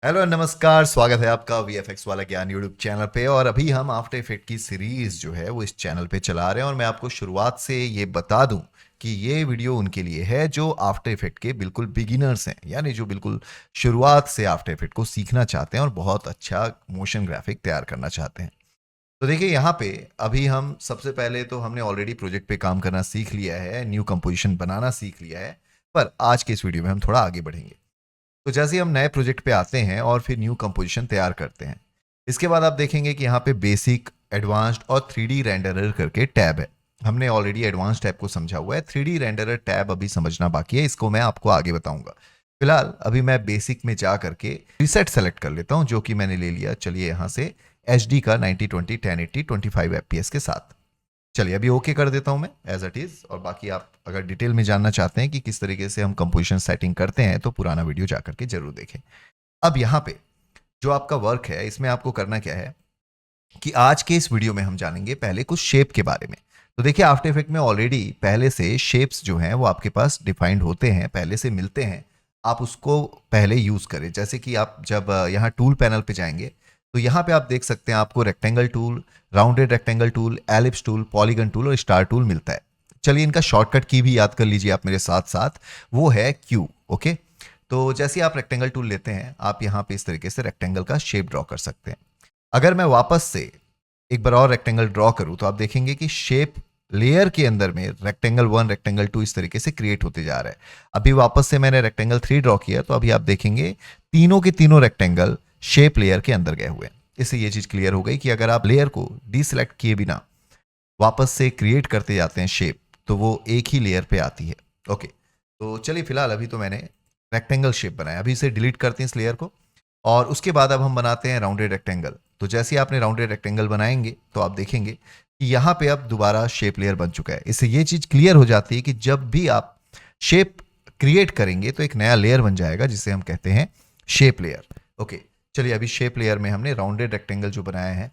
Hello नमस्कार, स्वागत है आपका वीएफएक्स वाला ज्ञान यूट्यूब चैनल पे। और अभी हम आफ्टर इफेक्ट की सीरीज जो है वो इस चैनल पे चला रहे हैं। और मैं आपको शुरुआत से ये बता दूं कि ये वीडियो उनके लिए है जो आफ्टर इफेक्ट के बिल्कुल बिगिनर्स हैं, यानी जो बिल्कुल शुरुआत से आफ्टर इफेक्ट को सीखना चाहते हैं और बहुत अच्छा मोशन ग्राफिक तैयार करना चाहते हैं। तो देखिए यहाँ पे अभी हम सबसे पहले तो हमने ऑलरेडी प्रोजेक्ट पे काम करना सीख लिया है, न्यू कंपोजिशन बनाना सीख लिया है। पर आज के इस वीडियो में हम थोड़ा आगे बढ़ेंगे। तो जैसे ही हम नए प्रोजेक्ट पे आते हैं और फिर न्यू कंपोजिशन तैयार करते हैं, इसके बाद आप देखेंगे कि यहाँ पे बेसिक, एडवांस्ड और 3D रेंडरर करके टैब है। हमने ऑलरेडी एडवांस टैब को समझा हुआ है, 3D रेंडरर टैब अभी समझना बाकी है, इसको मैं आपको आगे बताऊंगा। फिलहाल अभी मैं बेसिक में जा करके रिसेट सेलेक्ट कर लेता हूँ, जो कि मैंने ले लिया। चलिए यहाँ से HD का 9020 1080 25 FPS के साथ। चलिए अभी ओके कर देता हूं मैं एज इट इज। और बाकी आप अगर डिटेल में जानना चाहते हैं कि किस तरीके से हम कंपोजिशन सेटिंग करते हैं तो पुराना वीडियो जाकर के जरूर देखें। अब यहाँ पे जो आपका वर्क है, इसमें आपको करना क्या है कि आज के इस वीडियो में हम जानेंगे पहले कुछ शेप के बारे में। तो देखिए आफ्टर इफेक्ट में ऑलरेडी पहले से शेप्स जो हैं वो आपके पास डिफाइंड होते हैं, पहले से मिलते हैं। आप उसको पहले यूज करें। जैसे कि आप जब यहाँ टूल पैनल पे जाएंगे तो यहाँ पे आप देख सकते हैं आपको rectangle tool, rounded rectangle tool, ellipse tool, polygon tool और स्टार टूल मिलता है। चलिए इनका शॉर्टकट की भी याद कर लीजिए आप मेरे साथ साथ, वो है क्यू। ओके, तो जैसे आप रेक्टेंगल टूल लेते हैं, आप यहाँ पे इस तरीके से रेक्टेंगल का शेप ड्रॉ कर सकते हैं। अगर मैं वापस से एक बार और रेक्टेंगल ड्रॉ करूं तो आप देखेंगे कि शेप लेयर के अंदर में रेक्टेंगल 1, रेक्टेंगल 2 इस तरीके से क्रिएट होते जा रहा है। अभी वापस से मैंने रेक्टेंगल 3 ड्रॉ किया तो अभी आप देखेंगे तीनों के तीनों रेक्टेंगल शेप लेयर के अंदर गए हुए हैं। इससे ये चीज क्लियर हो गई कि अगर आप लेयर को डीसिलेक्ट किए बिना वापस से क्रिएट करते जाते हैं शेप, तो वो एक ही लेयर पे आती है। ओके, तो चलिए फिलहाल अभी तो मैंने रेक्टेंगल शेप बनाया, अभी इसे डिलीट करते हैं इस लेयर को। और उसके बाद अब हम बनाते हैं राउंडेड रेक्टेंगल। तो जैसे ही आपने राउंडेड रेक्टेंगल बनाएंगे तो आप देखेंगे कि यहाँ पे अब दोबारा शेप लेयर बन चुका है। इससे ये चीज क्लियर हो जाती है कि जब भी आप शेप क्रिएट करेंगे तो एक नया लेयर बन जाएगा जिसे हम कहते हैं शेप लेयर। ओके, चलिए अभी शेप लेयर में हमने राउंडेड रेक्टेंगल जो बनाया है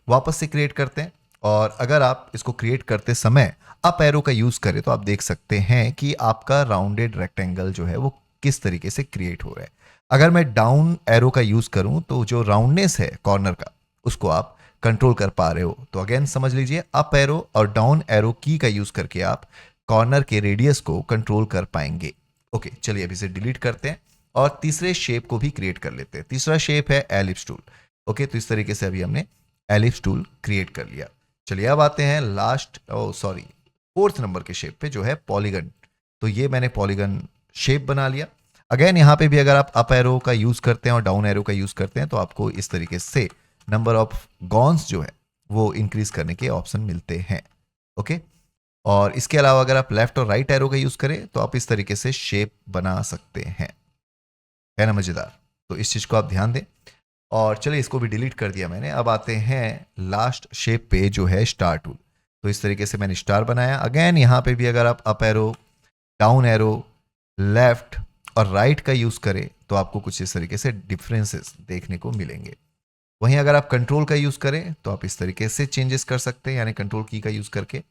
वापस से क्रिएट करते हैं। और अगर आप इसको क्रिएट करते समय अप एरो का यूज करें तो आप देख सकते हैं कि आपका राउंडेड रेक्टेंगल जो है वो किस तरीके से क्रिएट हो रहा है। अगर मैं डाउन एरो का यूज करूं तो जो राउंडनेस है कॉर्नर का, उसको आप कंट्रोल कर पा रहे हो। तो अगेन समझ लीजिए, अप एरो और डाउन एरो की का यूज करके आप कॉर्नर के रेडियस को कंट्रोल कर पाएंगे। ओके, चलिए अभी इसे डिलीट करते हैं और तीसरे शेप को भी क्रिएट कर लेते हैं। तीसरा शेप है एलिप्स टूल। ओके, तो इस तरीके से अभी हमने एलिप्स टूल क्रिएट कर लिया। चलिए अब आते हैं फोर्थ नंबर के शेप पे, जो है पॉलीगन। तो ये मैंने पॉलीगन शेप बना लिया। अगेन यहाँ पे भी अगर आप अप एरो का यूज करते हैं और डाउन एरो का यूज करते हैं तो आपको इस तरीके से नंबर ऑफ गॉन्स जो है वो इंक्रीज करने के ऑप्शन मिलते हैं। ओके, और इसके अलावा अगर आप लेफ्ट और राइट एरो का यूज करें तो आप इस तरीके से शेप बना सकते हैं। है ना मजेदार? तो इस चीज को आप ध्यान दें। और चलिए इसको भी डिलीट कर दिया मैंने। अब आते हैं लास्ट शेप पे, जो है स्टार टूल। तो इस तरीके से मैंने स्टार बनाया। अगेन यहाँ पे भी अगर आप up arrow, down arrow, left और राइट का यूज करें तो आपको कुछ इस तरीके से डिफरेंसेस देखने को मिलेंगे। वहीं अगर आप कंट्रोल का यूज करें तो आप इस तरीके से चेंजेस कर सकते हैं, यानी कंट्रोल की का यूज करके।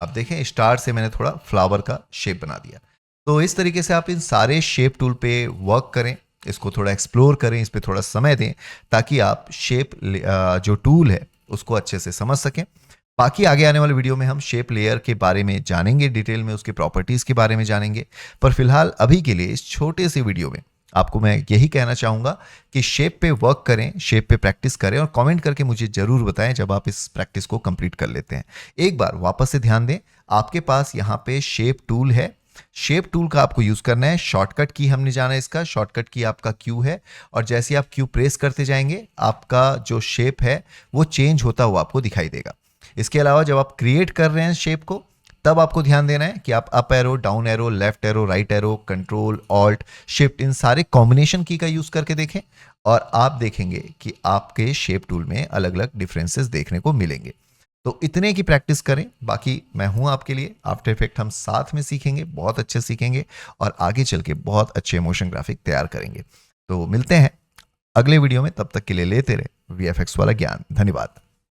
अब देखें स्टार से मैंने थोड़ा फ्लावर का शेप बना दिया। तो इस तरीके से आप इन सारे शेप टूल पे वर्क करें, इसको थोड़ा एक्सप्लोर करें, इस पर थोड़ा समय दें ताकि आप शेप जो टूल है उसको अच्छे से समझ सकें। बाकी आगे आने वाले वीडियो में हम शेप लेयर के बारे में जानेंगे, डिटेल में उसके प्रॉपर्टीज के बारे में जानेंगे। पर फिलहाल अभी के लिए इस छोटे से वीडियो में आपको मैं यही कहना चाहूंगा कि शेप पे वर्क करें, शेप पे प्रैक्टिस करें और कमेंट करके मुझे जरूर बताएं जब आप इस प्रैक्टिस को कंप्लीट कर लेते हैं। एक बार वापस से ध्यान दें, आपके पास यहाँ पे शेप टूल है। शेप टूल का आपको यूज करना है। शॉर्टकट की हमने जाना है, इसका शॉर्टकट की आपका क्यू है। और जैसे ही आप क्यू प्रेस करते जाएंगे आपका जो शेप है वो चेंज होता हुआ आपको दिखाई देगा। इसके अलावा जब आप क्रिएट कर रहे हैं शेप को, तब आपको ध्यान देना है कि आप up arrow, down arrow, left arrow, right arrow, control, alt, shift, इन सारे कॉम्बिनेशन की का यूज करके देखें और आप देखेंगे कि आपके शेप टूल में अलग अलग डिफरेंसेस देखने को मिलेंगे। तो इतने की प्रैक्टिस करें, बाकी मैं हूं आपके लिए। आफ्टर इफेक्ट हम साथ में सीखेंगे, बहुत अच्छे सीखेंगे और आगे चल के बहुत अच्छे मोशन ग्राफिक तैयार करेंगे। तो मिलते हैं अगले वीडियो में, तब तक के लिए लेते रहे वीएफएक्स वाला ज्ञान। धन्यवाद।